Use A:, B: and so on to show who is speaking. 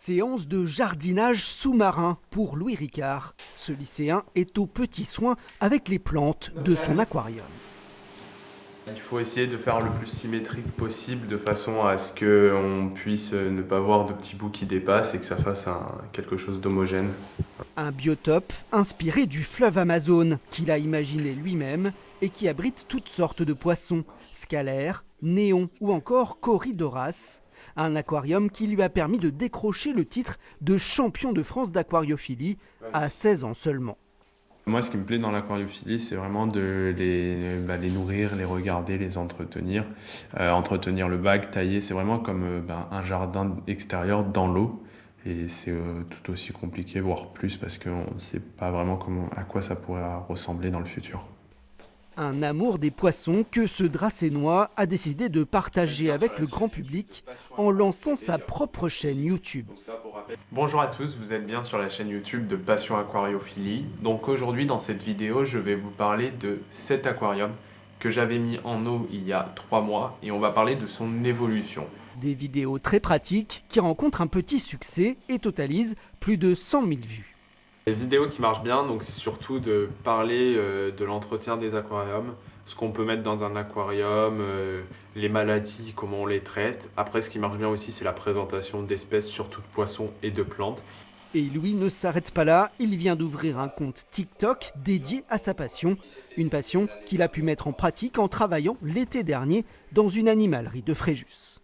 A: Séance de jardinage sous-marin pour Louis Ricard. Ce lycéen est aux petits soins avec les plantes de son aquarium.
B: Il faut essayer de faire le plus symétrique possible de façon à ce qu'on puisse ne pas voir de petits bouts qui dépassent et que ça fasse quelque chose d'homogène.
A: Un biotope inspiré du fleuve Amazone qu'il a imaginé lui-même et qui abrite toutes sortes de poissons, scalaires, néons ou encore corydoras. Un aquarium qui lui a permis de décrocher le titre de champion de France d'aquariophilie à 16 ans seulement.
B: Moi, ce qui me plaît dans l'aquariophilie, c'est vraiment de les nourrir, les regarder, les entretenir. Entretenir le bac, tailler, c'est vraiment comme un jardin extérieur dans l'eau. Et c'est tout aussi compliqué, voire plus, parce qu'on ne sait pas vraiment à quoi ça pourrait ressembler dans le futur.
A: Un amour des poissons que ce Dracénois a décidé de partager avec le grand public en lançant sa propre chaîne YouTube.
B: Bonjour à tous, vous êtes bien sur la chaîne YouTube de Passion Aquariophilie. Donc aujourd'hui dans cette vidéo, je vais vous parler de cet aquarium que j'avais mis en eau il y a 3 mois et on va parler de son évolution.
A: Des vidéos très pratiques qui rencontrent un petit succès et totalisent plus de 100 000 vues.
B: Les vidéos qui marchent bien, donc c'est surtout de parler de l'entretien des aquariums, ce qu'on peut mettre dans un aquarium, les maladies, comment on les traite. Après, ce qui marche bien aussi, c'est la présentation d'espèces, surtout de poissons et de plantes.
A: Et Louis ne s'arrête pas là, il vient d'ouvrir un compte TikTok dédié à sa passion. Une passion qu'il a pu mettre en pratique en travaillant l'été dernier dans une animalerie de Fréjus.